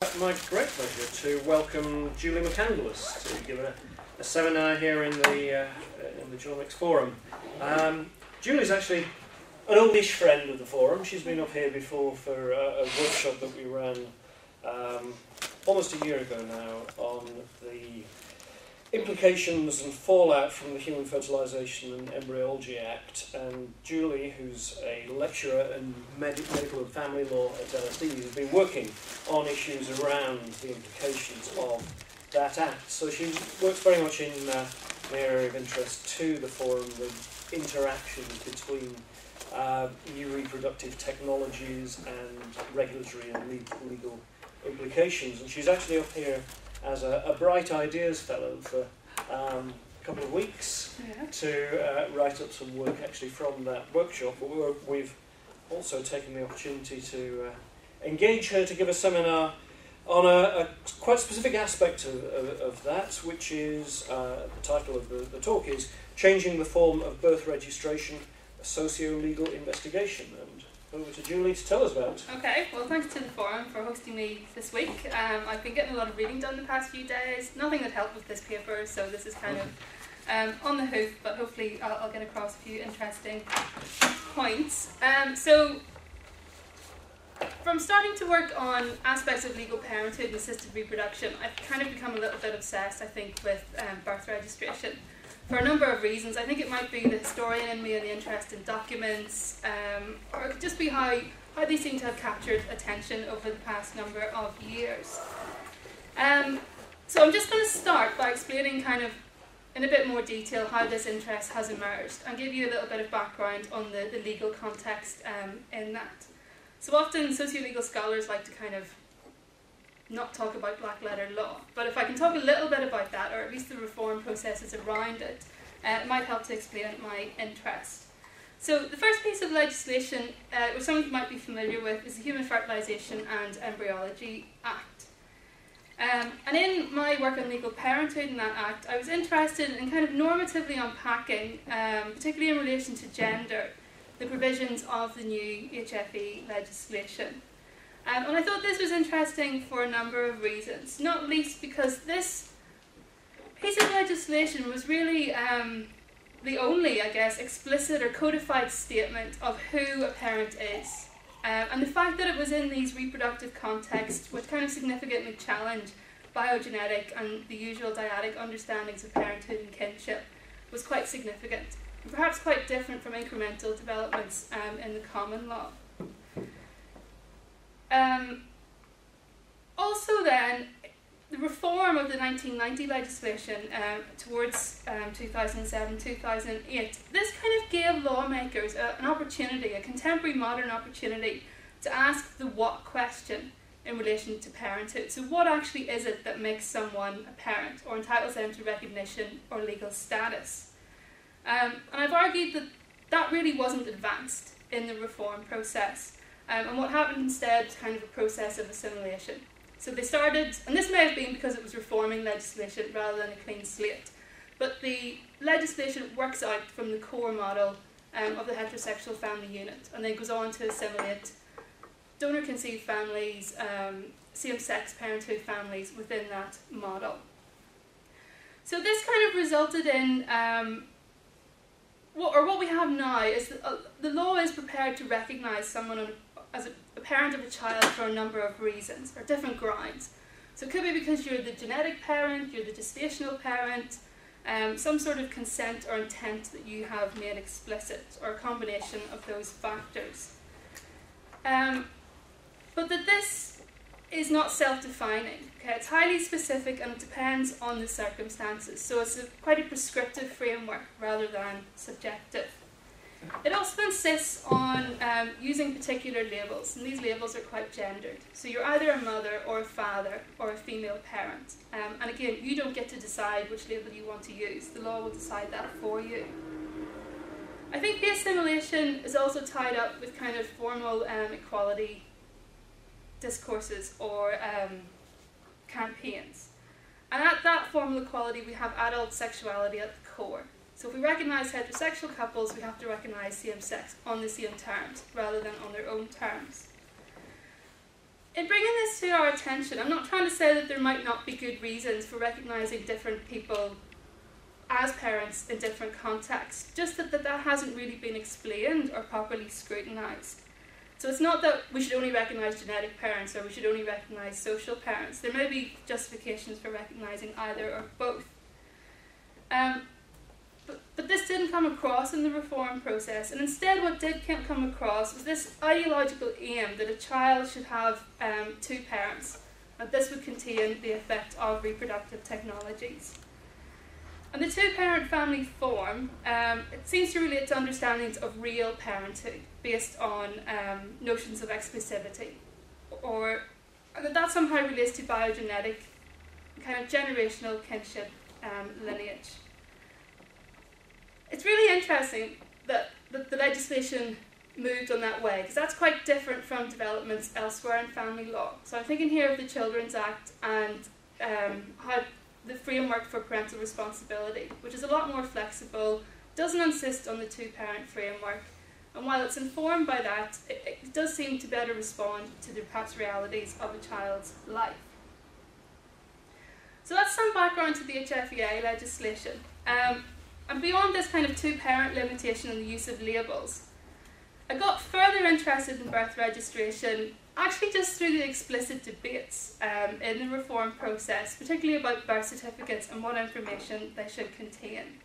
My great pleasure to welcome Julie McCandless to give a seminar here in the Genomics Forum. Julie's actually an oldish friend of the forum. She's been up here before for a workshop that we ran almost a year ago now on the implications and fallout from the Human Fertilisation and Embryology Act. And Julie, who's a lecturer in medical and family law at LSE, has been working on issues around the implications of that act. So she works very much in the area of interest to the forum, the interactions between new reproductive technologies and regulatory and legal implications. And she's actually up here as a Bright Ideas Fellow for a couple of weeks to write up some work actually from that workshop. But we've also taken the opportunity to engage her to give a seminar on a quite specific aspect of that, which is, the title of the talk is Changing the Form of Birth Registration, a Socio-Legal Investigation. And over to Julie to tell us about. Okay, well thanks to the forum for hosting me this week. I've been getting a lot of reading done the past few days. Nothing that helped with this paper, so this is kind of on the hoof, but hopefully I'll get across a few interesting points. So from starting to work on aspects of legal parenthood and assisted reproduction, I've kind of become a little bit obsessed, I think, with birth registration. For a number of reasons. I think it might be the historian in me and the interest in documents, or it could just be how they seem to have captured attention over the past number of years. So I'm just going to start by explaining kind of in a bit more detail how this interest has emerged and give you a little bit of background on the legal context in that. So often socio-legal scholars like to kind of not talk about black letter law, but if I can talk a little bit about that, or at least the reform processes around it, it might help to explain my interest. So the first piece of legislation, which some of you might be familiar with, is the Human Fertilisation and Embryology Act. And in my work on legal parenthood in that act, I was interested in kind of normatively unpacking, particularly in relation to gender, the provisions of the new HFE legislation. And I thought this was interesting for a number of reasons, not least because this piece of legislation was really the only, I guess, explicit or codified statement of who a parent is. And the fact that it was in these reproductive contexts which kind of significantly challenged biogenetic and the usual dyadic understandings of parenthood and kinship was quite significant, and perhaps quite different from incremental developments in the common law. Also then, the reform of the 1990 legislation towards 2007-2008, this kind of gave lawmakers an opportunity, a contemporary modern opportunity, to ask the what question in relation to parenthood. So what actually is it that makes someone a parent or entitles them to recognition or legal status? And I've argued that that really wasn't advanced in the reform process. And what happened instead was kind of a process of assimilation. So they started, and this may have been because it was reforming legislation rather than a clean slate, but the legislation works out from the core model of the heterosexual family unit, and then goes on to assimilate donor-conceived families, same-sex parenthood families within that model. So this kind of resulted in what we have now is that the law is prepared to recognise someone as a parent of a child for a number of reasons, or different grounds. So it could be because you're the genetic parent, you're the gestational parent, some sort of consent or intent that you have made explicit, or a combination of those factors. But that this is not self-defining. Okay? It's highly specific and it depends on the circumstances. So it's quite a prescriptive framework rather than subjective. It also insists on using particular labels, and these labels are quite gendered. So you're either a mother or a father or a female parent. And again, you don't get to decide which label you want to use. The law will decide that for you. I think the assimilation is also tied up with kind of formal equality discourses or campaigns. And at that formal equality, we have adult sexuality at the core. So if we recognise heterosexual couples, we have to recognise same-sex on the same terms, rather than on their own terms. in bringing this to our attention, I'm not trying to say that there might not be good reasons for recognising different people as parents in different contexts, just that hasn't really been explained or properly scrutinised. So it's not that we should only recognise genetic parents or we should only recognise social parents. There may be justifications for recognising either or both. But this didn't come across in the reform process, and instead what did come across was this ideological aim that a child should have two parents, and this would contain the effect of reproductive technologies. And the two-parent family form, it seems to relate to understandings of real parenthood based on notions of exclusivity, or that somehow relates to biogenetic, kind of generational kinship lineage. It's really interesting that the legislation moved on that way, because that's quite different from developments elsewhere in family law. So I'm thinking here of the Children's Act and how the framework for parental responsibility, which is a lot more flexible, doesn't insist on the two-parent framework, and while it's informed by that, it does seem to better respond to the perhaps realities of a child's life. So that's some background to the HFEA legislation. And beyond this kind of two-parent limitation on the use of labels, I got further interested in birth registration actually just through the explicit debates in the reform process, particularly about birth certificates and what information they should contain.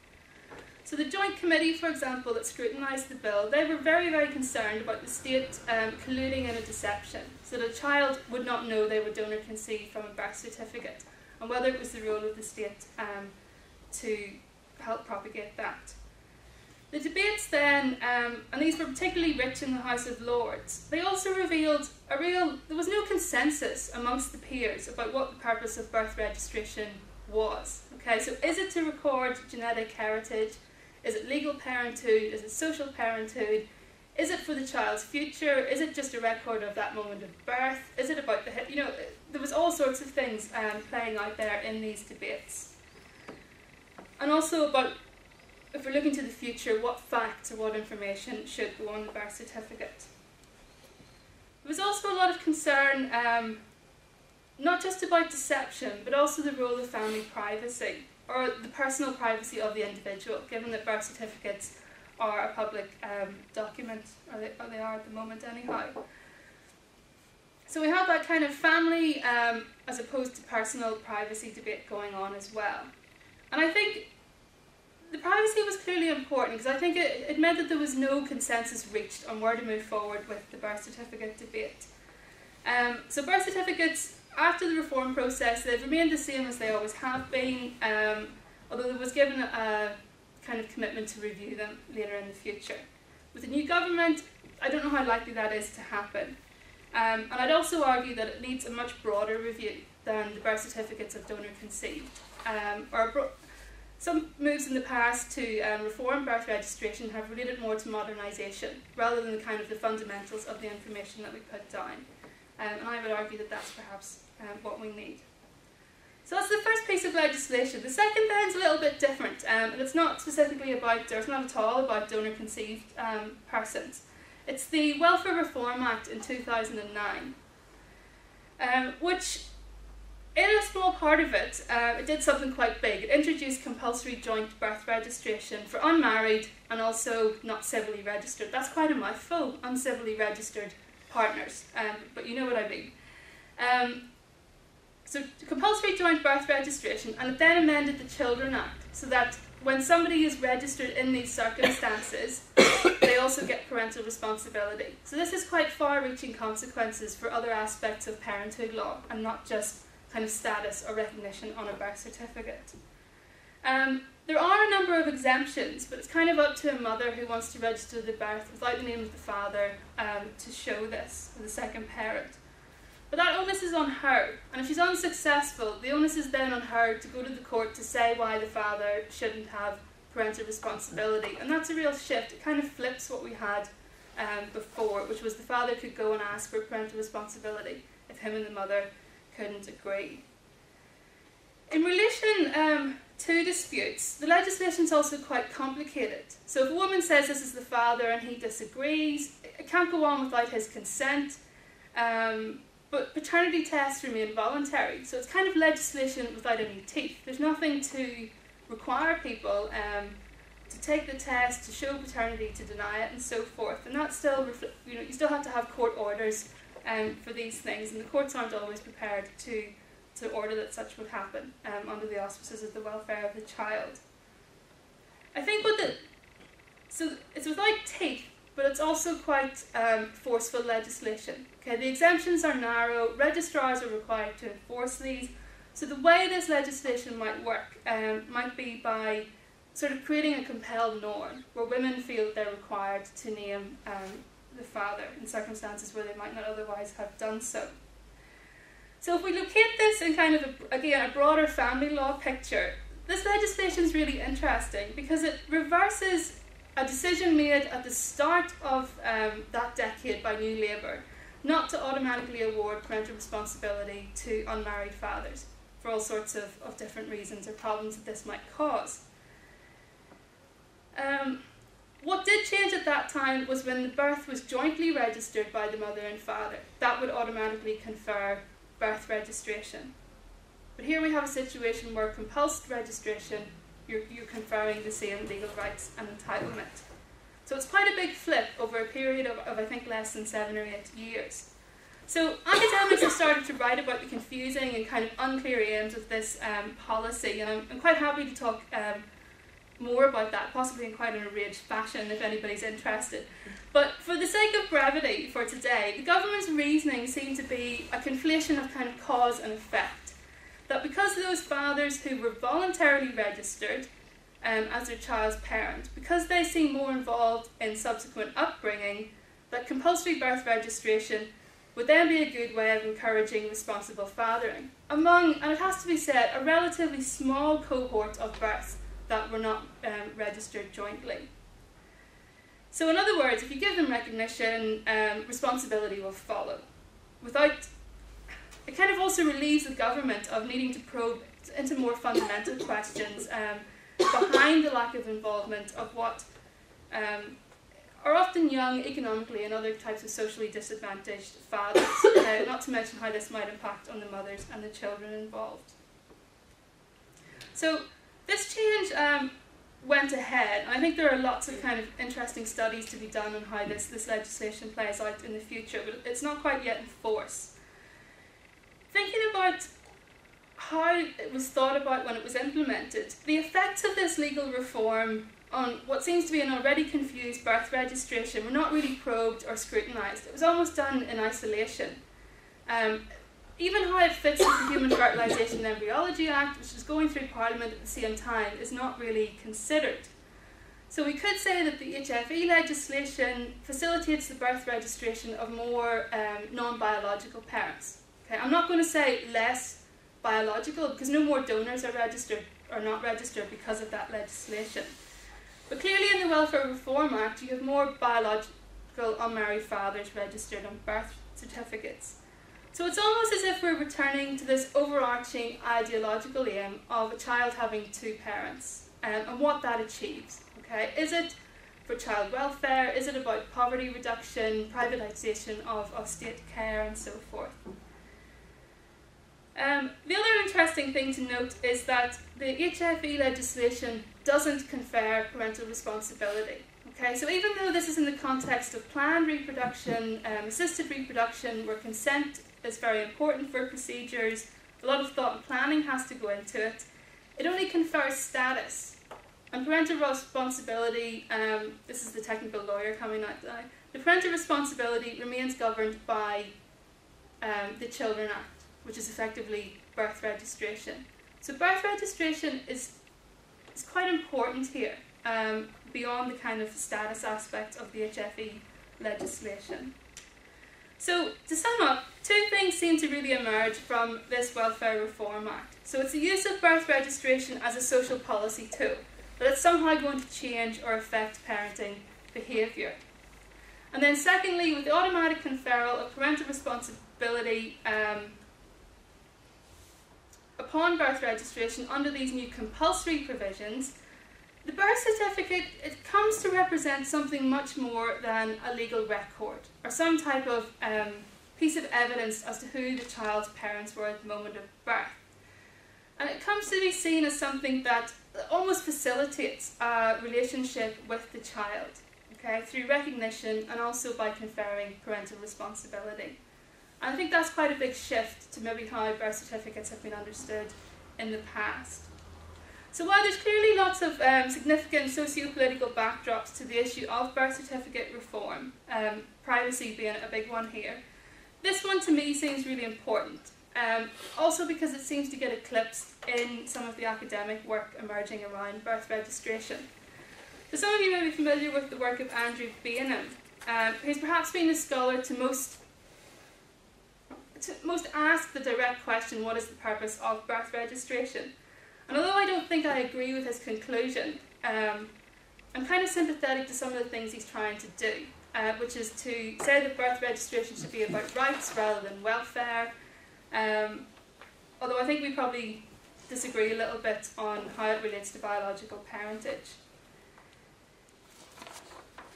So the Joint Committee, for example, that scrutinised the bill, they were very, very concerned about the state colluding in a deception, so that a child would not know they were donor conceived from a birth certificate, and whether it was the role of the state to help propagate that. The debates then, and these were particularly rich in the House of Lords, they also revealed there was no consensus amongst the peers about what the purpose of birth registration was. Okay, so is it to record genetic heritage? Is it legal parenthood? Is it social parenthood? Is it for the child's future? Is it just a record of that moment of birth? Is it about there was all sorts of things playing out there in these debates. And also about, if we're looking to the future, what facts or what information should go on the birth certificate. There was also a lot of concern, not just about deception, but also the role of family privacy, or the personal privacy of the individual, given that birth certificates are a public document, or they are at the moment anyhow. So we have that kind of family as opposed to personal privacy debate going on as well. And I think the privacy was clearly important, because I think it meant that there was no consensus reached on where to move forward with the birth certificate debate. So birth certificates, after the reform process, they've remained the same as they always have been, although there was given a kind of commitment to review them later in the future. With the new government, I don't know how likely that is to happen. And I'd also argue that it needs a much broader review than the birth certificates of donor conceived. Some moves in the past to reform birth registration have related more to modernisation, rather than the fundamentals of the information that we put down. And I would argue that that's perhaps what we need. So that's the first piece of legislation. The second then is a little bit different, and it's not specifically about, or it's not at all about donor conceived persons. It's the Welfare Reform Act in 2009, which, in a small part of it, it did something quite big. It introduced compulsory joint birth registration for unmarried and also not civilly registered. That's quite a mouthful, uncivilly registered partners, but you know what I mean. So compulsory joint birth registration, and it then amended the Children Act, so that when somebody is registered in these circumstances, they also get parental responsibility. So this has quite far-reaching consequences for other aspects of parenthood law, and not just kind of status or recognition on a birth certificate. There are a number of exemptions, but it's kind of up to a mother who wants to register the birth without the name of the father to show this, or the second parent. But that onus is on her, and if she's unsuccessful, the onus is then on her to go to the court to say why the father shouldn't have parental responsibility. And that's a real shift. It kind of flips what we had before, which was the father could go and ask for parental responsibility if him and the mother couldn't agree. In relation to disputes, the legislation is also quite complicated. So if a woman says this is the father and he disagrees, it can't go on without his consent. but paternity tests remain voluntary, so it's kind of legislation without any teeth. There's nothing to require people to take the test, to show paternity, to deny it, and so forth. And that's still, you still have to have court orders for these things, and the courts aren't always prepared to order that such would happen under the auspices of the welfare of the child. I think so it's without teeth, but it's also quite forceful legislation. Okay, the exemptions are narrow, registrars are required to enforce these, so the way this legislation might work might be by sort of creating a compelled norm, where women feel that they're required to name the father in circumstances where they might not otherwise have done so. So if we locate this in kind of, a broader family law picture, this legislation is really interesting because it reverses a decision made at the start of that decade by New Labour not to automatically award parental responsibility to unmarried fathers for all sorts of different reasons or problems that this might cause. What did change at that time was when the birth was jointly registered by the mother and father. That would automatically confer birth registration. But here we have a situation where compulsory registration, you're conferring the same legal rights and entitlement. So it's quite a big flip over a period of I think less than 7 or 8 years. So academics have started to write about the confusing and kind of unclear aims of this policy, and I'm quite happy to talk more about that, possibly in quite an enraged fashion if anybody's interested. But for the sake of brevity for today, the government's reasoning seemed to be a conflation of kind of cause and effect. That because those fathers who were voluntarily registered as their child's parent, because they seem more involved in subsequent upbringing, that compulsory birth registration would then be a good way of encouraging responsible fathering among, and it has to be said, a relatively small cohort of births that were not registered jointly. So in other words, if you give them recognition, responsibility will follow. It kind of also relieves the government of needing to probe into more fundamental questions behind the lack of involvement of what are often young, economically and other types of socially disadvantaged fathers, not to mention how this might impact on the mothers and the children involved. So this change went ahead, and I think there are lots of kind of interesting studies to be done on how this legislation plays out in the future, but it's not quite yet in force. Thinking about how it was thought about when it was implemented, the effects of this legal reform on what seems to be an already confused birth registration were not really probed or scrutinised. It was almost done in isolation. Even how it fits with the Human Fertilisation and Embryology Act, which is going through Parliament at the same time, is not really considered. So we could say that the HFE legislation facilitates the birth registration of more non-biological parents. Okay, I'm not going to say less biological, because no more donors are registered or not registered because of that legislation. But clearly in the Welfare Reform Act, you have more biological unmarried fathers registered on birth certificates. So it's almost as if we're returning to this overarching ideological aim of a child having two parents and what that achieves. Okay? Is it for child welfare? Is it about poverty reduction, privatisation of state care and so forth? The other interesting thing to note is that the HFE legislation doesn't confer parental responsibility. Okay, so even though this is in the context of planned reproduction, assisted reproduction, where consent is very important for procedures, a lot of thought and planning has to go into it, it only confers status. And parental responsibility, this is the technical lawyer coming out now, the parental responsibility remains governed by the Children Act, which is effectively birth registration. So birth registration is quite important here, beyond the kind of status aspect of the HFE legislation. So to sum up, two things seem to really emerge from this Welfare Reform Act. So it's the use of birth registration as a social policy tool, that it's somehow going to change or affect parenting behaviour. And then secondly, with the automatic conferral of parental responsibility upon birth registration under these new compulsory provisions, the birth certificate, it comes to represent something much more than a legal record or some type of piece of evidence as to who the child's parents were at the moment of birth. And it comes to be seen as something that almost facilitates a relationship with the child, okay, through recognition and also by conferring parental responsibility. And I think that's quite a big shift to maybe how birth certificates have been understood in the past. So while there's clearly lots of significant socio-political backdrops to the issue of birth certificate reform, privacy being a big one here, this one to me seems really important. Also because it seems to get eclipsed in some of the academic work emerging around birth registration. So some of you may be familiar with the work of Andrew Bainham, who's perhaps been the scholar to most ask the direct question, what is the purpose of birth registration? And although I don't think I agree with his conclusion, I'm kind of sympathetic to some of the things he's trying to do, which is to say that birth registration should be about rights rather than welfare, although I think we probably disagree a little bit on how it relates to biological parentage.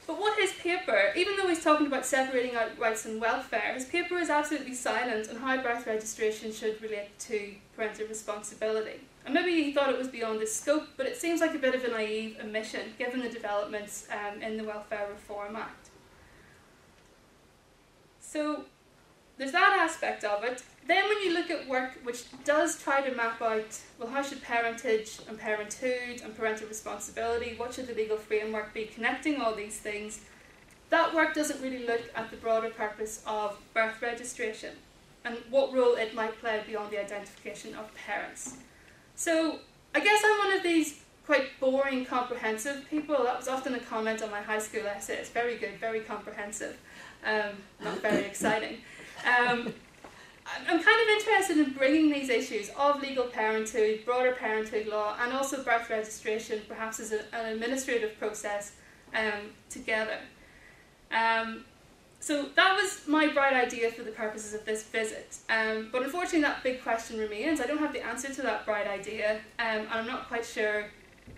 But what his paper, even though he's talking about separating out rights and welfare, his paper is absolutely silent on how birth registration should relate to parental responsibility. And maybe he thought it was beyond his scope, but it seems like a bit of a naive omission given the developments in the Welfare Reform Act. So there's that aspect of it. Then when you look at work which does try to map out, well, how should parentage and parenthood and parental responsibility, what should the legal framework be connecting all these things, that work doesn't really look at the broader purpose of birth registration and what role it might play beyond the identification of parents. So I guess I'm one of these quite boring, comprehensive people. That was often a comment on my high school essay. It's very good, very comprehensive, not very exciting. I'm kind of interested in bringing these issues of legal parenthood, broader parenthood law, and also birth registration, perhaps as an administrative process, together. So that was my bright idea for the purposes of this visit. But unfortunately that big question remains. I don't have the answer to that bright idea, and I'm not quite sure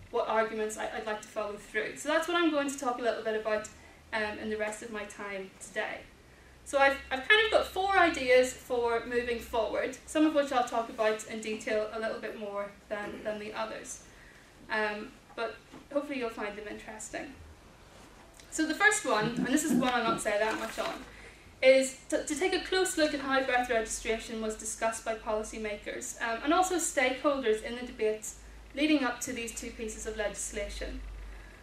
what arguments I'd like to follow through. So that's what I'm going to talk a little bit about in the rest of my time today. So I've kind of got 4 ideas for moving forward, some of which I'll talk about in detail a little bit more than the others. But hopefully you'll find them interesting. So the first one, and this is one I'll not say that much on, is to take a close look at how birth registration was discussed by policymakers and also stakeholders in the debates leading up to these 2 pieces of legislation.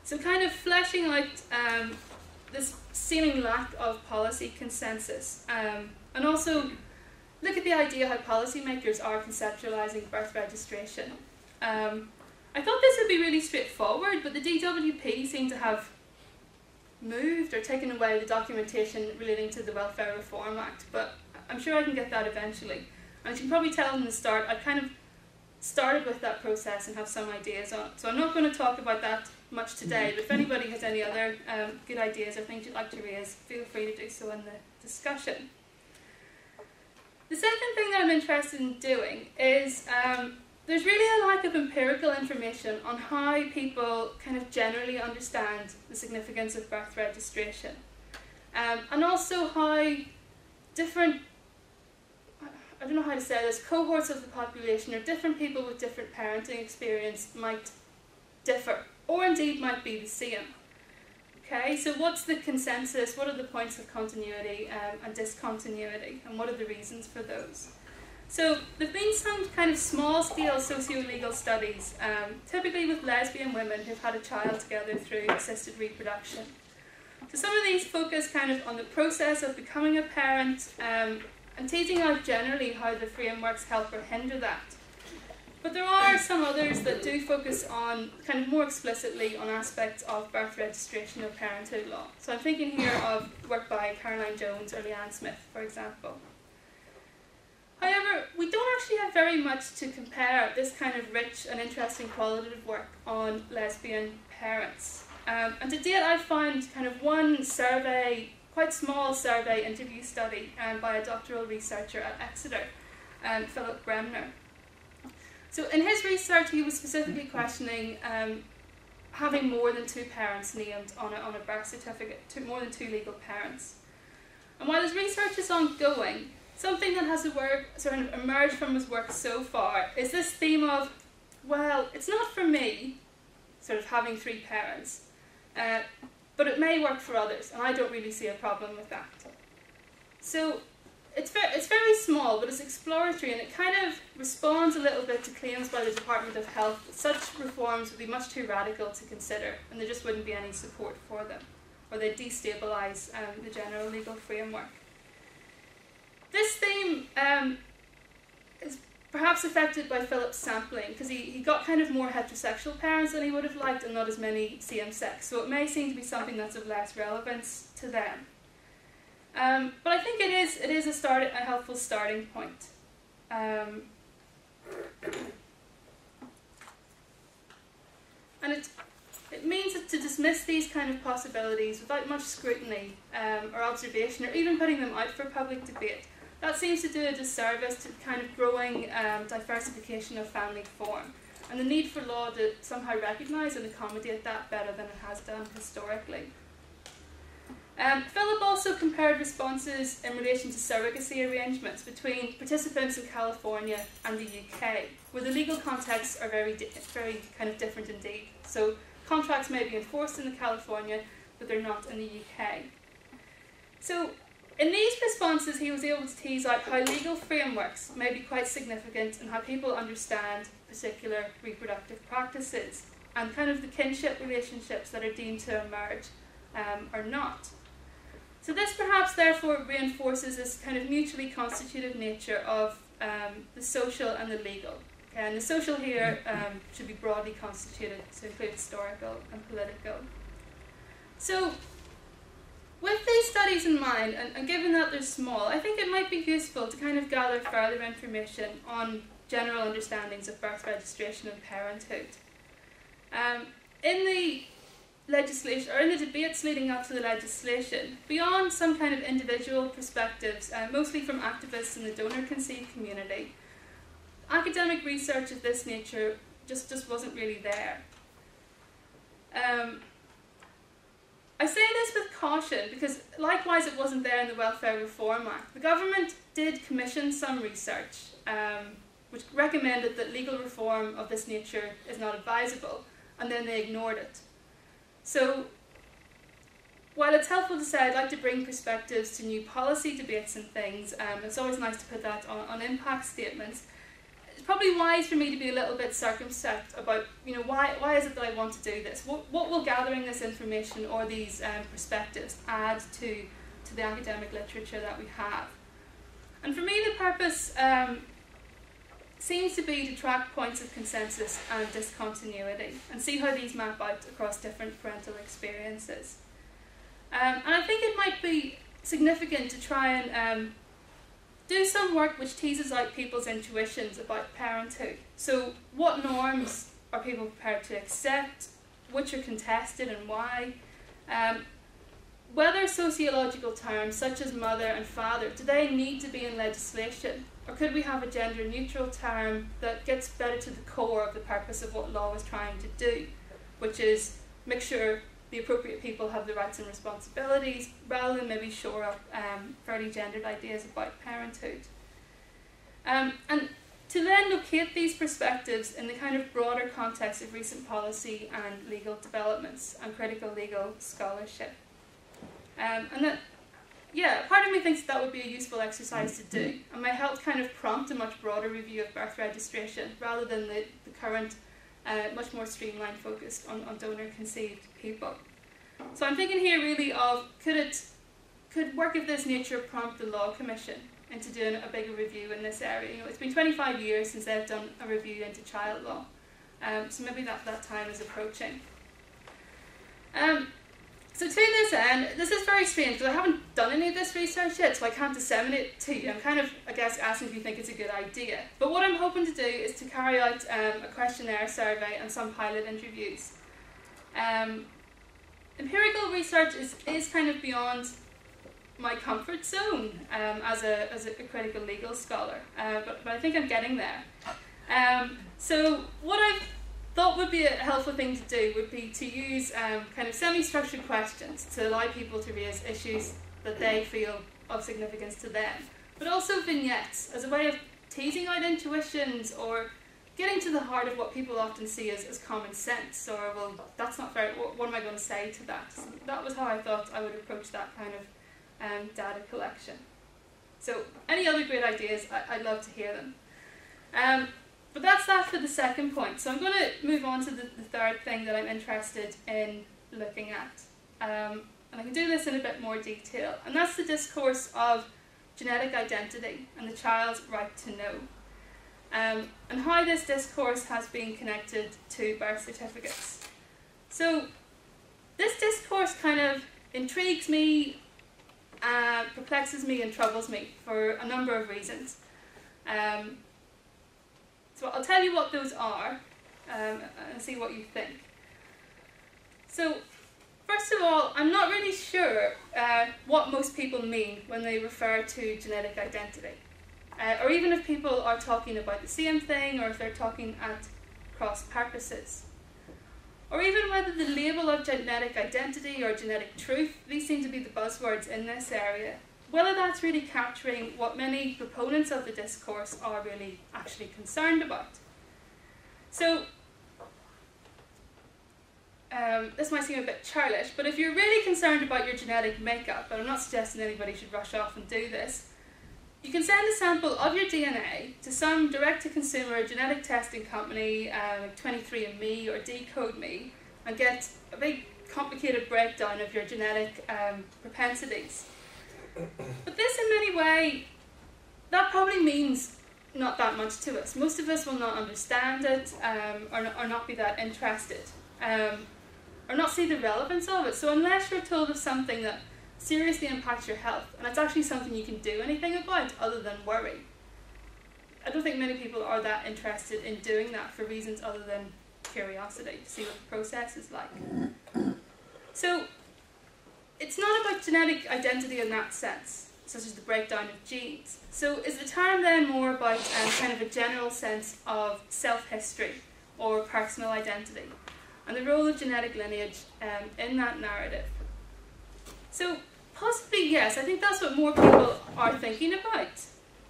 So kind of fleshing out this seeming lack of policy consensus, and also look at the idea how policymakers are conceptualising birth registration. I thought this would be really straightforward, but the DWP seemed to have moved or taken away the documentation relating to the Welfare Reform Act, but I'm sure I can get that eventually. And as you can probably tell in the start, I kind of started with that process and have some ideas on it. So I'm not going to talk about that much today, but if anybody has any other good ideas or things you'd like to raise, feel free to do so in the discussion. The second thing that I'm interested in doing is there's really a lack of empirical information on how people kind of generally understand the significance of birth registration, and also how different, I don't know how to say this, cohorts of the population or different people with different parenting experience might differ, or indeed might be the same. Okay, so what's the consensus, what are the points of continuity and discontinuity, and what are the reasons for those? So there have been some kind of small-scale socio-legal studies, typically with lesbian women who've had a child together through assisted reproduction. So some of these focus kind of on the process of becoming a parent, and teasing out generally how the frameworks help or hinder that. But there are some others that do focus on, kind of more explicitly, on aspects of birth registration or parenthood law. So I'm thinking here of work by Caroline Jones or Leanne Smith, for example. However, we don't actually have very much to compare this kind of rich and interesting qualitative work on lesbian parents. And to date I've found kind of one survey, quite small survey interview study by a doctoral researcher at Exeter, Philip Bremner. So in his research he was specifically questioning having more than 2 parents named on a birth certificate, more than 2 legal parents. And while his research is ongoing, something that has sort of emerged from his work so far is this theme of, well, it's not for me, sort of having 3 parents, but it may work for others, and I don't really see a problem with that. So it's very small, but it's exploratory, and it kind of responds a little bit to claims by the Department of Health that such reforms would be much too radical to consider, and there just wouldn't be any support for them, or they'd destabilise the general legal framework. This theme is perhaps affected by Philip's sampling, because he got kind of more heterosexual parents than he would have liked and not as many same-sex, so it may seem to be something that's of less relevance to them. But I think it is a helpful starting point. And it means that to dismiss these kind of possibilities without much scrutiny or observation, or even putting them out for public debate, that seems to do a disservice to kind of growing diversification of family form, and the need for law to somehow recognise and accommodate that better than it has done historically. Philip also compared responses in relation to surrogacy arrangements between participants in California and the UK, where the legal contexts are very kind of different indeed. So contracts may be enforced in California, but they're not in the UK. So in these responses, he was able to tease out how legal frameworks may be quite significant in how people understand particular reproductive practices, and kind of the kinship relationships that are deemed to emerge or not. So this perhaps therefore reinforces this kind of mutually constitutive nature of the social and the legal. Okay, and the social here should be broadly constituted to include historical and political. So with these studies in mind, and given that they're small, I think it might be useful to kind of gather further information on general understandings of birth registration and parenthood. In the legislation, or in the debates leading up to the legislation, beyond some kind of individual perspectives, mostly from activists in the donor-conceived community, academic research of this nature just wasn't really there. I say this with caution because likewise it wasn't there in the Welfare Reform Act. The government did commission some research which recommended that legal reform of this nature is not advisable, and then they ignored it. So while it's helpful to say I'd like to bring perspectives to new policy debates and things, it's always nice to put that on impact statements. It's probably wise for me to be a little bit circumspect about, why is it that I want to do this? What will gathering this information or these perspectives add to the academic literature that we have? And for me, the purpose seems to be to track points of consensus and discontinuity and see how these map out across different parental experiences. And I think it might be significant to try and do some work which teases out people's intuitions about parenthood. So what norms are people prepared to accept, which are contested and why? Whether sociological terms such as mother and father, do they need to be in legislation? Or could we have a gender-neutral term that gets better to the core of the purpose of what law is trying to do, which is make sure the appropriate people have the rights and responsibilities, rather than maybe shore up fairly gendered ideas about parenthood. And to then locate these perspectives in the kind of broader context of recent policy and legal developments and critical legal scholarship. And that, part of me thinks that would be a useful exercise to do, and might help kind of prompt a much broader review of birth registration, rather than the current much more streamlined focus on donor-conceived people. So I'm thinking here really of, could work of this nature prompt the Law Commission into doing a bigger review in this area? It's been 25 years since they've done a review into child law, so maybe that time is approaching. So to this end, this is very strange because I haven't done any of this research yet, so I can't disseminate it to you. I'm kind of, I guess, asking if you think it's a good idea. But what I'm hoping to do is to carry out a questionnaire survey and some pilot interviews. Empirical research is kind of beyond my comfort zone as a critical legal scholar, but I think I'm getting there. So what I've thought would be a helpful thing to do would be to use kind of semi-structured questions to allow people to raise issues that they feel of significance to them, but also vignettes as a way of teasing out intuitions or getting to the heart of what people often see as common sense, or, well, that's not fair, what am I going to say to that? So that was how I thought I would approach that kind of data collection. So any other great ideas, I'd love to hear them. But that's that for the second point. So I'm going to move on to the third thing that I'm interested in looking at. And I can do this in a bit more detail. And that's the discourse of genetic identity and the child's right to know. And how this discourse has been connected to birth certificates. So this discourse kind of intrigues me, perplexes me and troubles me for a number of reasons. So I'll tell you what those are and see what you think. So first of all, I'm not really sure what most people mean when they refer to genetic identity. Or even if people are talking about the same thing, or if they're talking at cross purposes. Or even whether the label of genetic identity or genetic truth, these seem to be the buzzwords in this area, whether that's really capturing what many proponents of the discourse are really actually concerned about. So, this might seem a bit churlish, but if you're really concerned about your genetic makeup, and I'm not suggesting anybody should rush off and do this, you can send a sample of your DNA to some direct-to-consumer genetic testing company like 23andMe or DecodeMe and get a big complicated breakdown of your genetic propensities. But this in many ways, that probably means not that much to us. Most of us will not understand it or not be that interested or not see the relevance of it. So unless you're told of something that seriously impacts your health, and it's actually something you can do anything about other than worry, I don't think many people are that interested in doing that for reasons other than curiosity, to see what the process is like. So it's not about genetic identity in that sense, such as the breakdown of genes. So is the term then more about kind of a general sense of self-history or personal identity, and the role of genetic lineage in that narrative? So possibly yes, I think that's what more people are thinking about.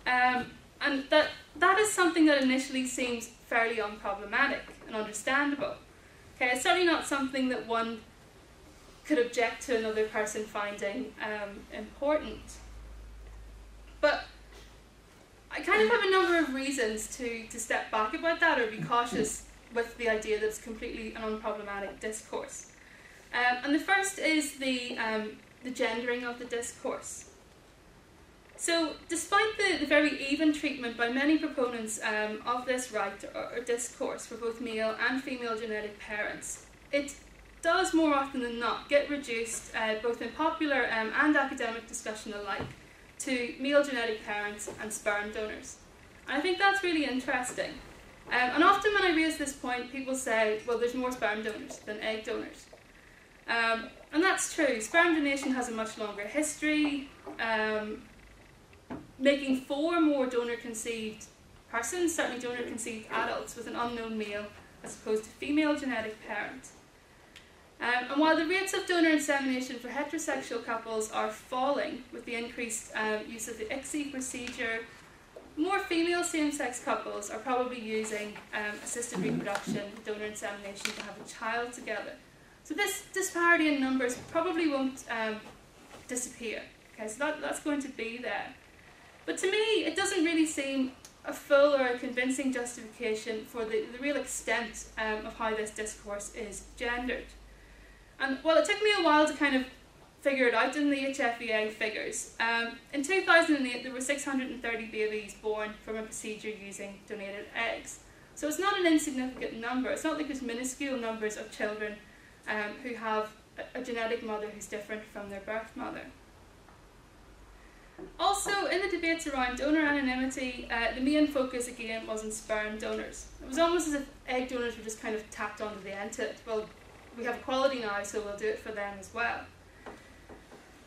And that is something that initially seems fairly unproblematic and understandable. Okay, it's certainly not something that one could object to another person finding important. But I kind of have a number of reasons to step back about that or be cautious with the idea that it's completely an unproblematic discourse. And the first is the gendering of the discourse. So despite the very even treatment by many proponents of this right or discourse for both male and female genetic parents, it does more often than not get reduced, both in popular and academic discussion alike, to male genetic parents and sperm donors. And I think that's really interesting. And often when I raise this point, people say, well, there's more sperm donors than egg donors. And that's true. Sperm donation has a much longer history, making 4 more donor-conceived persons, certainly donor-conceived adults, with an unknown male as opposed to female genetic parent. And while the rates of donor insemination for heterosexual couples are falling with the increased use of the ICSI procedure, more female same-sex couples are probably using assisted reproduction, donor insemination, to have a child together. So this disparity in numbers probably won't disappear. Okay, so that's going to be there. But to me, it doesn't really seem a full or a convincing justification for the real extent of how this discourse is gendered. And while it took me a while to kind of figure it out in the HFEA figures, in 2008 there were 630 babies born from a procedure using donated eggs. So it's not an insignificant number. It's not like there's minuscule numbers of children who have a genetic mother who's different from their birth mother. Also, in the debates around donor anonymity, the main focus again was on sperm donors. It was almost as if egg donors were just kind of tacked onto the end to it. Well, we have equality now, so we'll do it for them as well.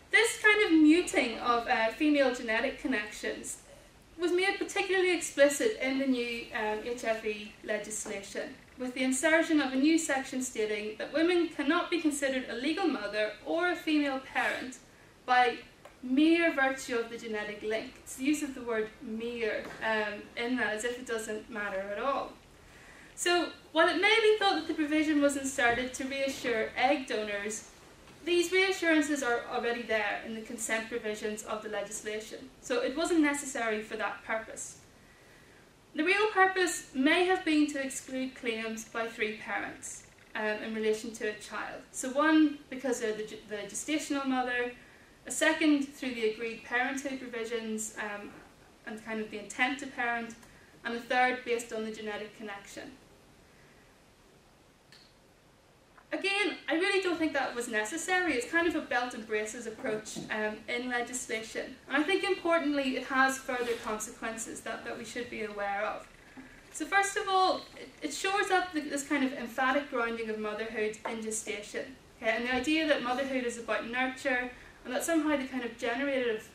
This kind of muting of female genetic connections was made particularly explicit in the new HFE legislation, with the insertion of a new section stating that women cannot be considered a legal mother or a female parent by mere virtue of the genetic link. It's the use of the word mere in that, as if it doesn't matter at all. So, while it may be thought that the provision was inserted to reassure egg donors, these reassurances are already there in the consent provisions of the legislation. So it wasn't necessary for that purpose. The real purpose may have been to exclude claims by 3 parents in relation to a child. So one, because they're the gestational mother, a second, through the agreed parenthood provisions and kind of the intent to parent, and a third, based on the genetic connection. Again, I really don't think that was necessary. It's kind of a belt and braces approach in legislation. And I think importantly, it has further consequences that we should be aware of. So first of all, it shores up this kind of emphatic grounding of motherhood in gestation. Okay? And the idea that motherhood is about nurture, and that somehow the kind of generative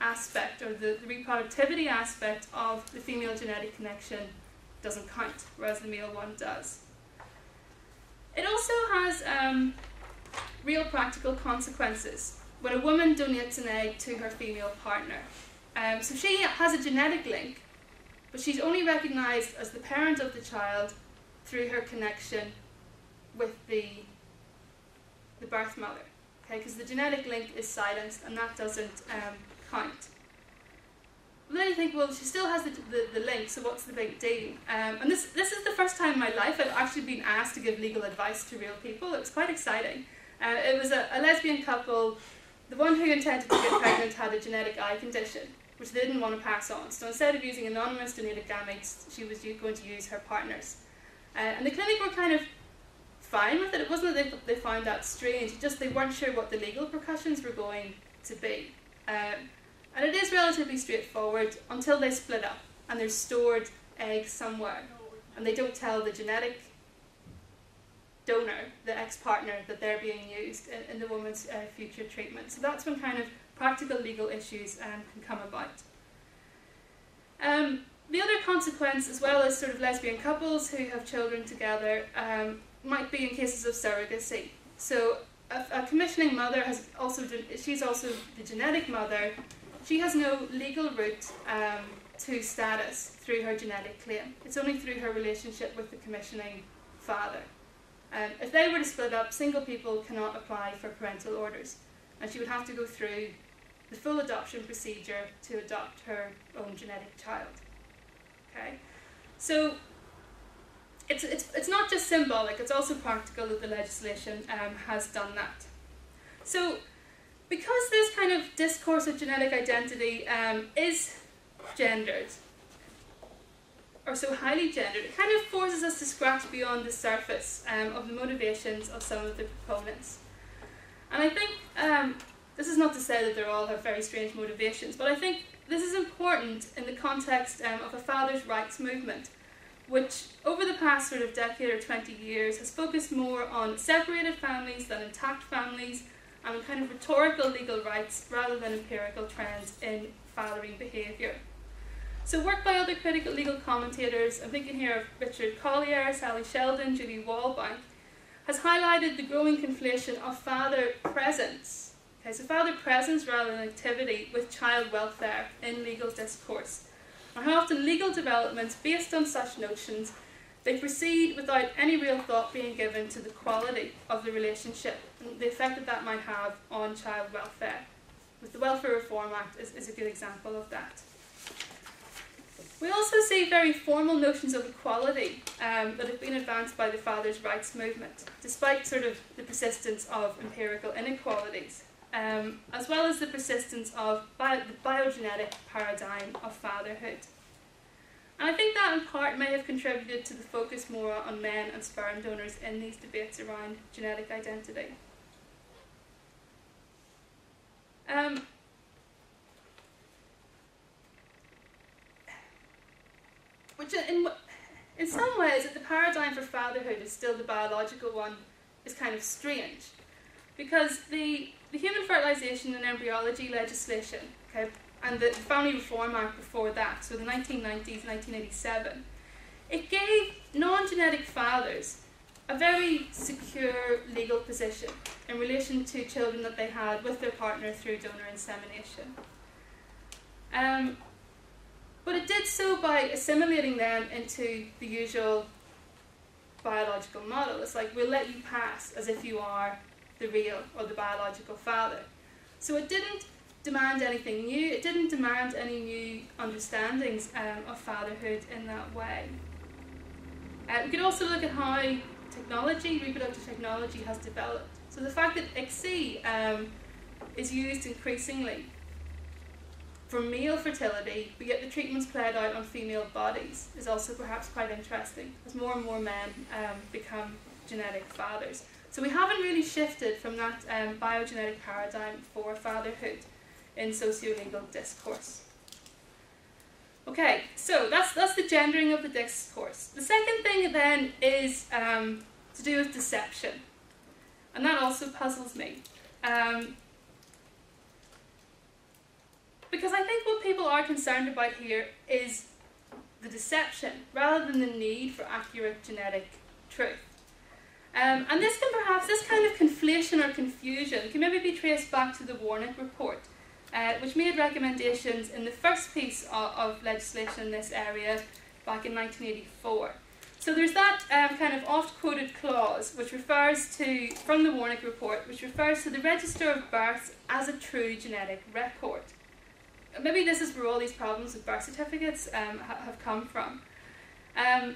aspect, or the reproductivity aspect of the female genetic connection doesn't count, whereas the male one does. It also has real practical consequences when a woman donates an egg to her female partner. So she has a genetic link, but she's only recognised as the parent of the child through her connection with the birth mother, okay? Because the genetic link is silenced, and that doesn't count. But then you think, well, she still has the link, so what's the big deal? And this is the first time in my life I've actually been asked to give legal advice to real people. It was quite exciting. It was a lesbian couple. The one who intended to get pregnant had a genetic eye condition, which they didn't want to pass on. So instead of using anonymous donated gametes, she was going to use her partner's. And the clinic were kind of fine with it. It wasn't that they found that strange, just they weren't sure what the legal repercussions were going to be. And it is relatively straightforward until they split up and there's stored eggs somewhere, and they don't tell the genetic donor, the ex-partner, that they're being used in the woman's future treatment. So that's when kind of practical legal issues can come about. The other consequence, as well as sort of lesbian couples who have children together, might be in cases of surrogacy. So a commissioning mother she's also the genetic mother. She has no legal route to status through her genetic claim. It's only through her relationship with the commissioning father. If they were to split up, single people cannot apply for parental orders, and she would have to go through the full adoption procedure to adopt her own genetic child. Okay, so it's not just symbolic; it's also practical that the legislation has done that. So, because this kind of discourse of genetic identity is gendered, or so highly gendered, it kind of forces us to scratch beyond the surface of the motivations of some of the proponents. And I think, this is not to say that they all have very strange motivations, but I think this is important in the context of a father's rights movement, which over the past sort of decade or 20 years has focused more on separated families than intact families, and kind of rhetorical legal rights rather than empirical trends in fathering behaviour. So work by other critical legal commentators, I'm thinking here of Richard Collier, Sally Sheldon, Julie Wallbank, has highlighted the growing conflation of father presence. Okay, so father presence rather than activity with child welfare in legal discourse. And how often legal developments based on such notions, they proceed without any real thought being given to the quality of the relationship and the effect that might have on child welfare. With the Welfare Reform Act is a good example of that. We also see very formal notions of equality that have been advanced by the fathers' rights movement, despite sort of the persistence of empirical inequalities, as well as the persistence of the biogenetic paradigm of fatherhood. And I think that in part may have contributed to the focus more on men and sperm donors in these debates around genetic identity. Which in some ways, the paradigm for fatherhood is still the biological one, is kind of strange. Because the Human Fertilisation and Embryology legislation, okay, and the Family Reform Act before that, so the 1990s, 1987, it gave non-genetic fathers a very secure legal position in relation to children that they had with their partner through donor insemination. But it did so by assimilating them into the usual biological model. It's like, we'll let you pass as if you are the real or the biological father. So it didn't demand anything new, it didn't demand any new understandings of fatherhood in that way. We could also look at how technology, reproductive technology, has developed. So the fact that ICSI is used increasingly for male fertility, but yet the treatments played out on female bodies, is also perhaps quite interesting, as more and more men become genetic fathers. So we haven't really shifted from that biogenetic paradigm for fatherhood in socio-legal discourse. Okay, so that's the gendering of the discourse. The second thing then is to do with deception, and that also puzzles me. Because I think what people are concerned about here is the deception, rather than the need for accurate genetic truth. And this kind of conflation or confusion can maybe be traced back to the Warnock report, which made recommendations in the first piece of legislation in this area back in 1984. So there's that kind of oft-quoted clause which refers to, from the Warnock report, which refers to the register of births as a true genetic record. Maybe this is where all these problems with birth certificates have come from. In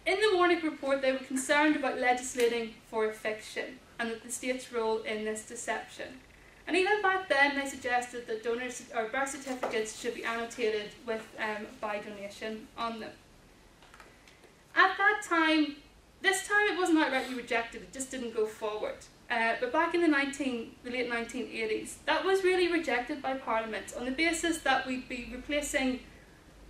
the Warnock report, they were concerned about legislating for a fiction and that the state's role in this deception. And even back then, they suggested that donors or birth certificates should be annotated with by donation on them. At that time, this time it wasn't outrightly rejected; it just didn't go forward. But back in the late 1980s, that was really rejected by Parliament on the basis that we'd be replacing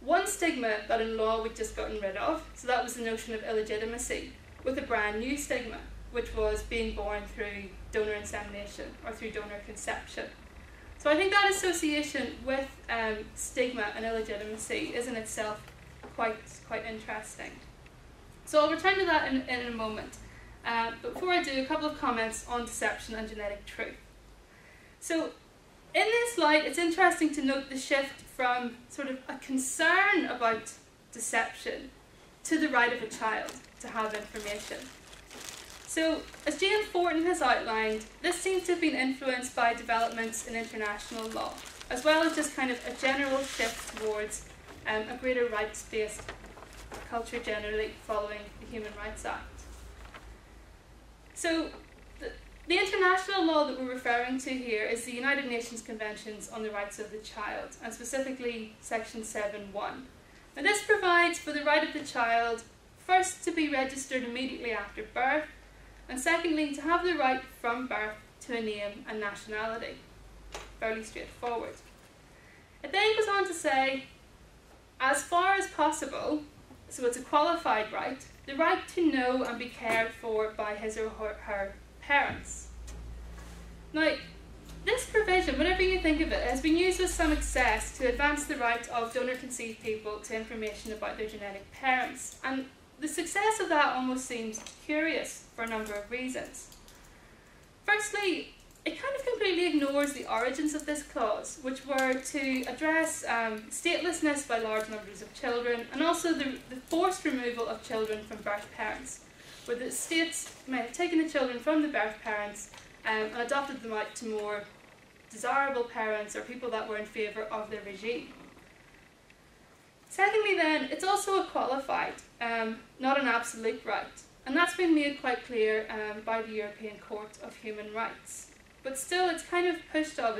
one stigma that in law we'd just gotten rid of, so that was the notion of illegitimacy, with a brand new stigma, which was being born through donor insemination or through donor conception. So I think that association with stigma and illegitimacy is in itself quite interesting. So I'll return to that in a moment. But before I do, a couple of comments on deception and genetic truth. So in this light, it's interesting to note the shift from sort of a concern about deception to the right of a child to have information. So as Jane Fortin has outlined, this seems to have been influenced by developments in international law, as well as just kind of a general shift towards a greater rights-based culture generally following the Human Rights Act. So the international law that we're referring to here is the United Nations Conventions on the Rights of the Child, and specifically Section 7.1. Now this provides for the right of the child first to be registered immediately after birth, and secondly to have the right from birth to a name and nationality. Fairly straightforward. It then goes on to say, as far as possible, so it's a qualified right, the right to know and be cared for by his or her parents. Now, this provision, whatever you think of it, has been used with some excess to advance the right of donor-conceived people to information about their genetic parents, and the success of that almost seems curious for a number of reasons. Firstly, it kind of completely ignores the origins of this clause, which were to address statelessness by large numbers of children, and also the forced removal of children from birth parents, where the states may have taken the children from the birth parents and adopted them out to more desirable parents or people that were in favour of the regime. Secondly then, it's also a qualified, not an absolute right, and that's been made quite clear by the European Court of Human Rights. But still, it's kind of pushed off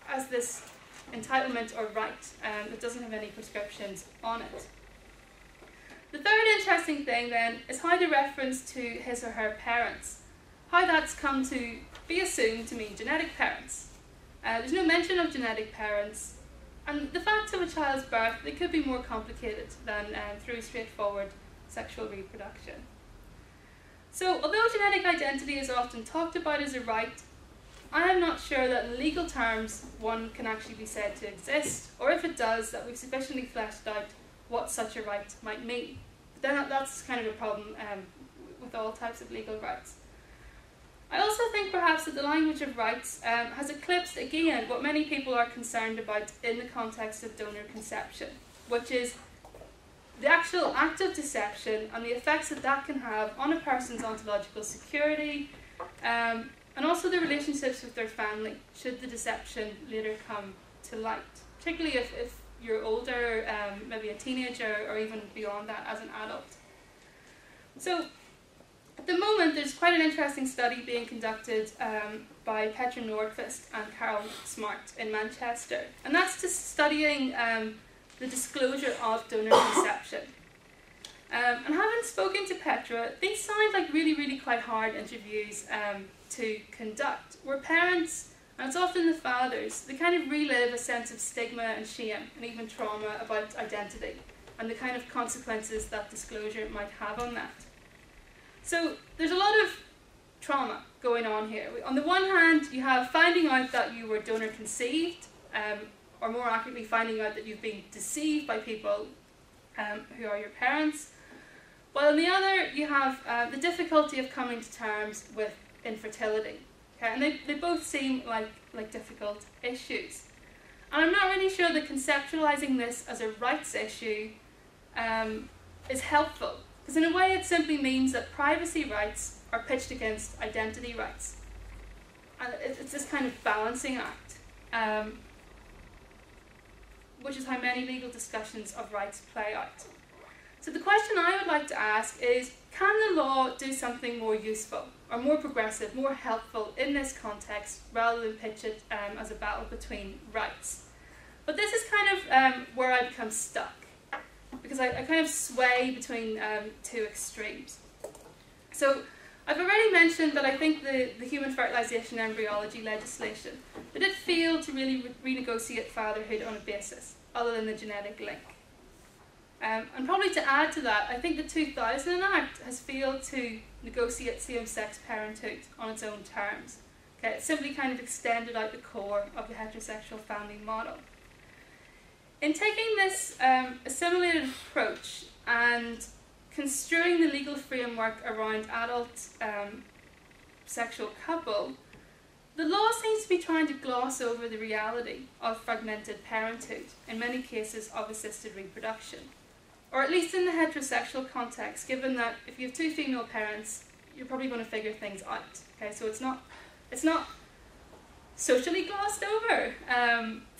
as this entitlement or right that doesn't have any prescriptions on it. The third interesting thing then is how the reference to his or her parents, how that's come to be assumed to mean genetic parents. There's no mention of genetic parents, and the facts of a child's birth, they could be more complicated than through straightforward sexual reproduction. So although genetic identity is often talked about as a right, I am not sure that in legal terms one can actually be said to exist, or if it does, that we've sufficiently fleshed out what such a right might mean. But then that's kind of a problem with all types of legal rights. I also think perhaps that the language of rights has eclipsed again what many people are concerned about in the context of donor conception, which is the actual act of deception and the effects that that can have on a person's ontological security, and also their relationships with their family, should the deception later come to light, particularly if you're older, maybe a teenager, or even beyond that as an adult. So, at the moment, there's quite an interesting study being conducted by Petra Nordqvist and Carol Smart in Manchester, and that's just studying the disclosure of donor conception. And having spoken to Petra, these sound like really, really quite hard interviews to conduct, where parents, and it's often the fathers, they kind of relive a sense of stigma and shame and even trauma about identity and the kind of consequences that disclosure might have on that. So there's a lot of trauma going on here. On the one hand, you have finding out that you were donor conceived, or more accurately, finding out that you've been deceived by people who are your parents. While on the other, you have the difficulty of coming to terms with infertility. Okay? And they both seem like difficult issues. And I'm not really sure that conceptualizing this as a rights issue is helpful, because in a way it simply means that privacy rights are pitched against identity rights. And it's this kind of balancing act, which is how many legal discussions of rights play out. So the question I would like to ask is, can the law do something more useful, or more progressive, more helpful in this context, rather than pitch it as a battle between rights? But this is kind of where I become stuck, because I kind of sway between two extremes. So I've already mentioned that I think the human fertilisation embryology legislation, that it failed to really renegotiate fatherhood on a basis other than the genetic link. And probably to add to that, I think the 2000 Act has failed to negotiate same-sex parenthood on its own terms. Okay, it simply kind of extended out the core of the heterosexual family model. In taking this assimilated approach and construing the legal framework around adult sexual couple, the law seems to be trying to gloss over the reality of fragmented parenthood, in many cases of assisted reproduction. Or at least in the heterosexual context, given that if you have two female parents, you're probably going to figure things out. Okay, so it's not socially glossed over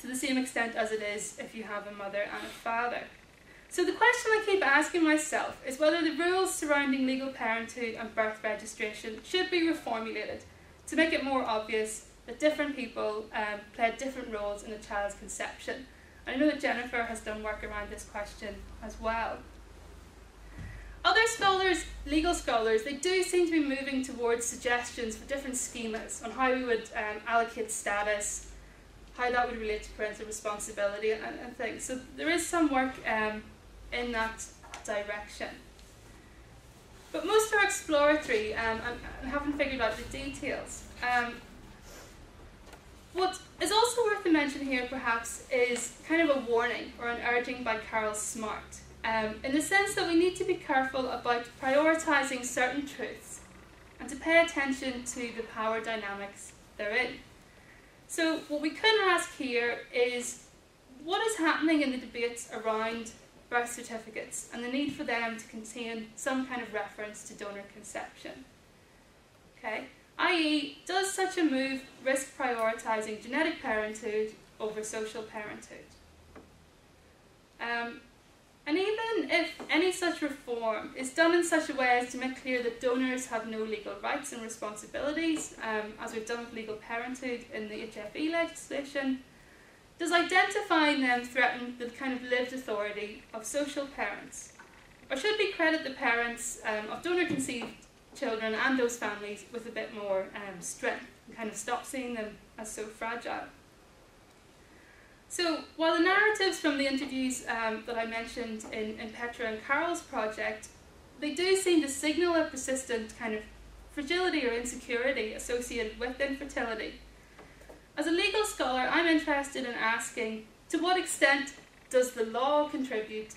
to the same extent as it is if you have a mother and a father. So the question I keep asking myself is whether the rules surrounding legal parenthood and birth registration should be reformulated to make it more obvious that different people play different roles in a child's conception. I know that Jennifer has done work around this question as well. Other scholars, legal scholars, they do seem to be moving towards suggestions for different schemas on how we would allocate status, how that would relate to parental responsibility and things. So there is some work in that direction. But most are exploratory and haven't figured out the details. What is also worth to mention here, perhaps, is kind of a warning or an urging by Carol Smart, in the sense that we need to be careful about prioritising certain truths and to pay attention to the power dynamics therein. So what we can ask here is, what is happening in the debates around birth certificates and the need for them to contain some kind of reference to donor conception? Okay? i.e., does such a move risk prioritising genetic parenthood over social parenthood? And even if any such reform is done in such a way as to make clear that donors have no legal rights and responsibilities, as we've done with legal parenthood in the HFE legislation, does identifying them threaten the kind of lived authority of social parents? Or should we credit the parents of donor-conceived children and those families with a bit more strength and kind of stop seeing them as so fragile? So while the narratives from the interviews that I mentioned in Petra and Carol's project, they do seem to signal a persistent kind of fragility or insecurity associated with infertility. As a legal scholar, I'm interested in asking, to what extent does the law contribute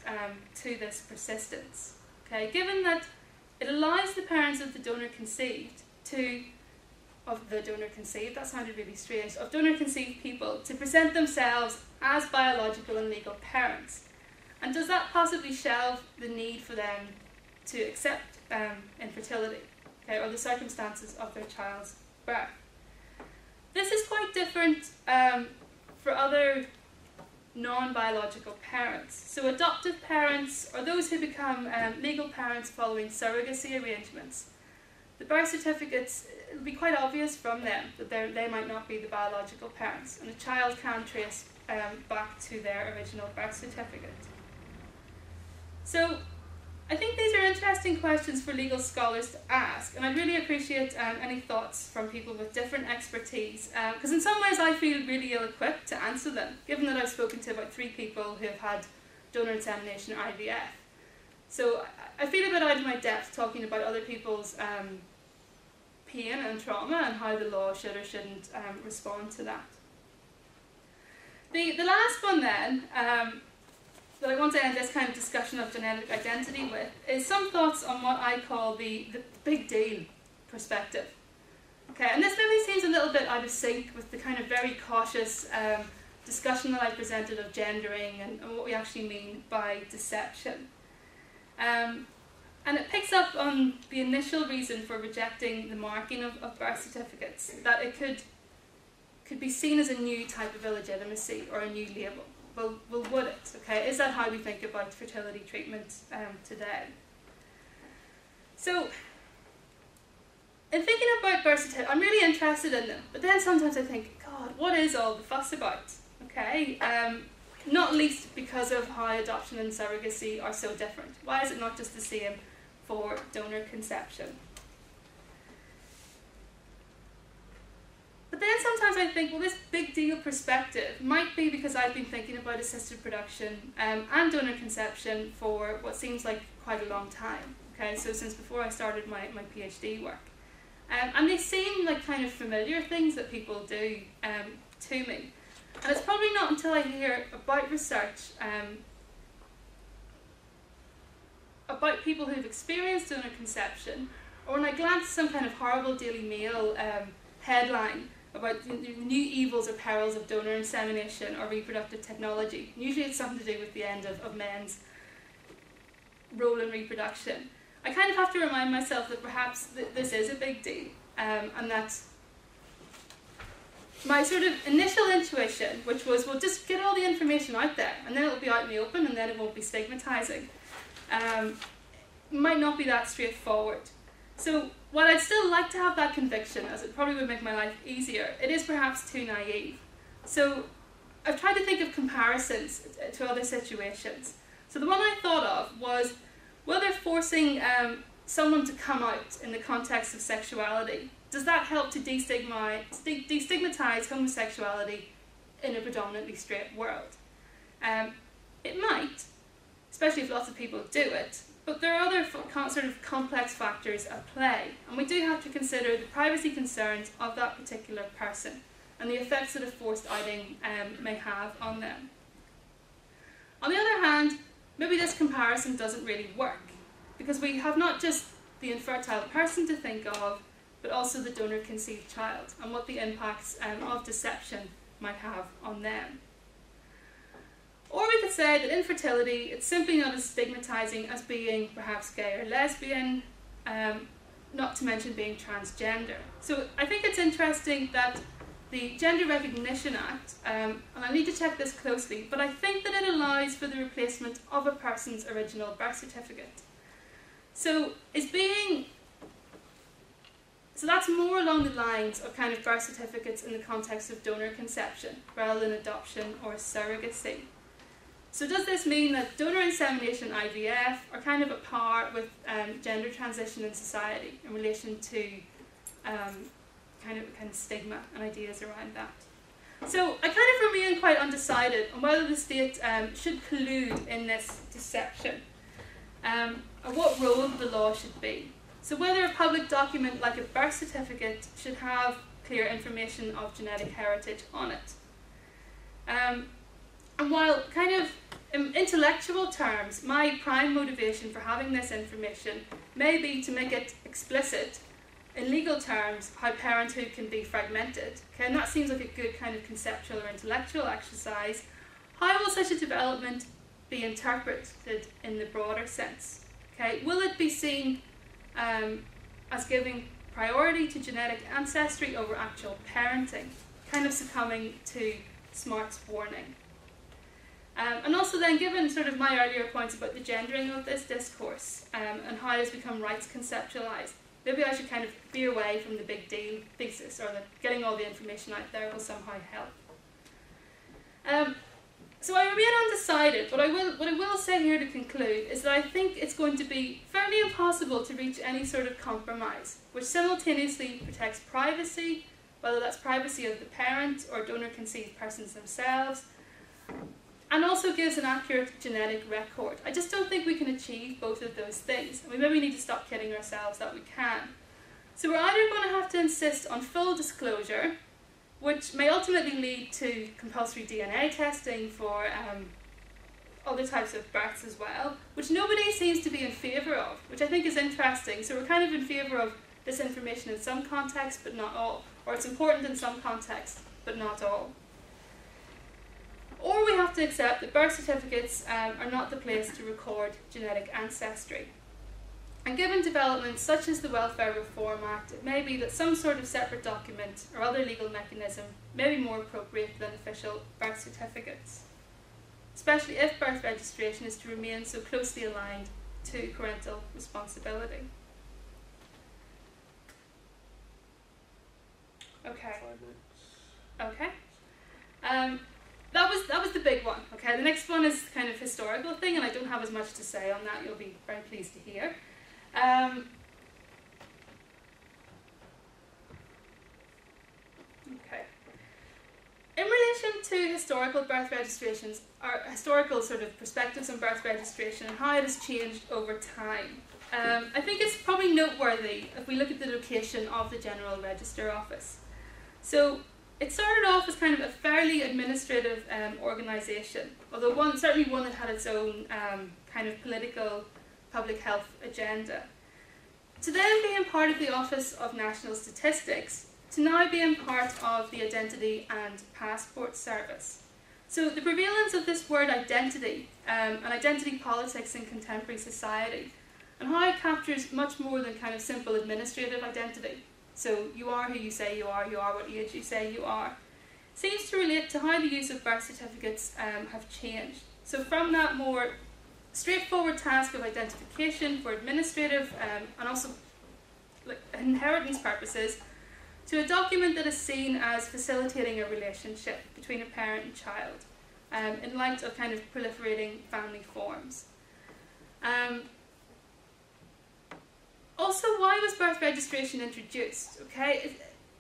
to this persistence? Okay, given that it allows the parents of the donor conceived, that sounded really strange, of donor conceived people to present themselves as biological and legal parents. And does that possibly shelve the need for them to accept infertility, okay, or the circumstances of their child's birth? This is quite different for other non-biological parents. So adoptive parents, or those who become legal parents following surrogacy arrangements, the birth certificates, it will be quite obvious from them that they might not be the biological parents, and the child can trace back to their original birth certificate. So I think these are interesting questions for legal scholars to ask, and I'd really appreciate any thoughts from people with different expertise, because in some ways I feel really ill-equipped to answer them, given that I've spoken to about 3 people who have had donor insemination or IVF. So I feel a bit out of my depth talking about other people's pain and trauma and how the law should or shouldn't respond to that. The last one then, that I want to end this kind of discussion of genetic identity with, is some thoughts on what I call the big deal perspective. Okay, and this maybe seems a little bit out of sync with the kind of very cautious discussion that I presented of gendering and what we actually mean by deception. And it picks up on the initial reason for rejecting the marking of birth certificates, that it could be seen as a new type of illegitimacy or a new label. Well, would it? Okay, is that how we think about fertility treatment today? So, in thinking about birth certificates, I'm really interested in them, but then sometimes I think, God, what is all the fuss about? Okay, not least because of how adoption and surrogacy are so different. Why is it not just the same for donor conception? But then sometimes I think, well, this big deal perspective might be because I've been thinking about assisted production and donor conception for what seems like quite a long time. Okay, so since before I started my PhD work. And they seem like kind of familiar things that people do to me. And it's probably not until I hear about research about people who've experienced donor conception, or when I glance at some kind of horrible Daily Mail headline about the new evils or perils of donor insemination or reproductive technology. Usually it's something to do with the end of men's role in reproduction. I kind of have to remind myself that perhaps this is a big deal, and that my sort of initial intuition, which was, well, just get all the information out there and then it'll be out in the open and then it won't be stigmatising, might not be that straightforward. So while I'd still like to have that conviction, as it probably would make my life easier, it is perhaps too naive. So I've tried to think of comparisons to other situations. So the one I thought of was whether forcing someone to come out in the context of sexuality, does that help to destigmatise homosexuality in a predominantly straight world? It might, especially if lots of people do it, but there are other sort of complex factors at play, and we do have to consider the privacy concerns of that particular person and the effects that a forced outing may have on them. On the other hand, maybe this comparison doesn't really work, because we have not just the infertile person to think of, but also the donor-conceived child and what the impacts of deception might have on them. Or we could say that infertility, it's simply not as stigmatising as being perhaps gay or lesbian, not to mention being transgender. So I think it's interesting that the Gender Recognition Act, and I need to check this closely, but I think that it allows for the replacement of a person's original birth certificate. So that's more along the lines of kind of birth certificates in the context of donor conception, rather than adoption or surrogacy. So does this mean that donor insemination and IVF are kind of at par with gender transition in society in relation to kind of stigma and ideas around that? So I kind of remain quite undecided on whether the state should collude in this deception, and what role the law should be. So whether a public document like a birth certificate should have clear information of genetic heritage on it. And while kind of in intellectual terms, my prime motivation for having this information may be to make it explicit in legal terms how parenthood can be fragmented. Okay, and that seems like a good kind of conceptual or intellectual exercise. How will such a development be interpreted in the broader sense? Okay, will it be seen as giving priority to genetic ancestry over actual parenting, kind of succumbing to Smart's warning? And also then, given sort of my earlier points about the gendering of this discourse and how it has become rights conceptualised, maybe I should kind of veer away from the big deal thesis, or that getting all the information out there will somehow help. So I remain undecided, but what I will say here to conclude is that I think it's going to be fairly impossible to reach any sort of compromise which simultaneously protects privacy, whether that's privacy of the parent or donor-conceived persons themselves, and also gives an accurate genetic record. I just don't think we can achieve both of those things. We maybe need to stop kidding ourselves that we can. So we're either going to have to insist on full disclosure, which may ultimately lead to compulsory DNA testing for other types of births as well, which nobody seems to be in favour of, which I think is interesting. So we're kind of in favour of this information in some contexts, but not all. Or it's important in some contexts, but not all. Or we have to accept that birth certificates are not the place to record genetic ancestry. And given developments such as the Welfare Reform Act, it may be that some sort of separate document or other legal mechanism may be more appropriate than official birth certificates, especially if birth registration is to remain so closely aligned to parental responsibility. Okay. 5 minutes. Okay. That was the big one. Okay. The next one is kind of historical thing, and I don't have as much to say on that. You'll be very pleased to hear. Okay. In relation to historical birth registrations, or historical sort of perspectives on birth registration and how it has changed over time, I think it's probably noteworthy if we look at the location of the General Register Office. So it started off as kind of a fairly administrative organisation, although certainly one that had its own kind of political public health agenda, to then being part of the Office of National Statistics, to now being part of the Identity and Passport Service. So the prevalence of this word identity and identity politics in contemporary society, and how it captures much more than kind of simple administrative identity. So you are who you say you are what age you say you are, seems to relate to how the use of birth certificates have changed. So from that more straightforward task of identification for administrative and also like inheritance purposes, to a document that is seen as facilitating a relationship between a parent and child in light of kind of proliferating family forms. Also, why was birth registration introduced? Okay,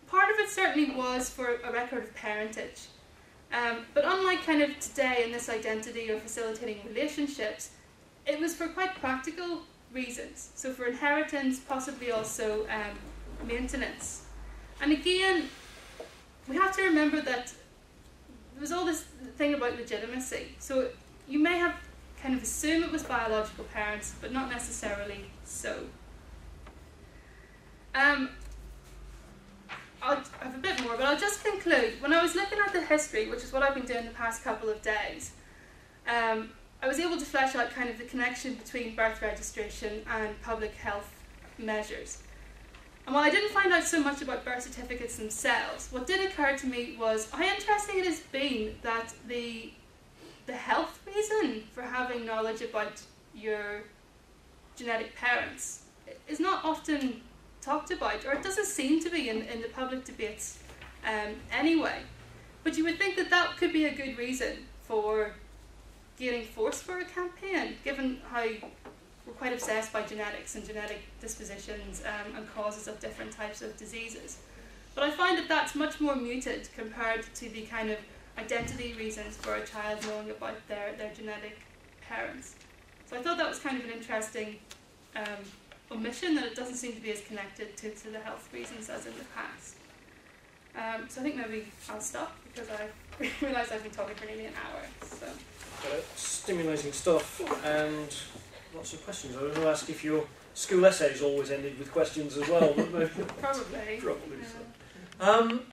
part of it certainly was for a record of parentage, but unlike kind of today in this identity of facilitating relationships, it was for quite practical reasons. So for inheritance, possibly also maintenance. And again, we have to remember that there was all this thing about legitimacy. So you may have kind of assumed it was biological parents, but not necessarily so. I'll have a bit more, but I'll just conclude. When I was looking at the history, which is what I've been doing the past couple of days, I was able to flesh out kind of the connection between birth registration and public health measures. And while I didn't find out so much about birth certificates themselves, what did occur to me was how interesting it has been that the health reason for having knowledge about your genetic parents is not often talked about, or it doesn't seem to be in the public debates anyway. But you would think that that could be a good reason for gaining force for a campaign, given how we're quite obsessed by genetics and genetic dispositions and causes of different types of diseases. But I find that that's much more muted compared to the kind of identity reasons for a child knowing about their genetic parents. So I thought that was kind of an interesting omission, that it doesn't seem to be as connected to the health reasons as in the past. So I think maybe I'll stop. because I realised I've been talking for nearly an hour. So. Stimulating stuff and lots of questions. I was going to ask if your school essays always ended with questions as well, but Probably. Probably Yeah. so.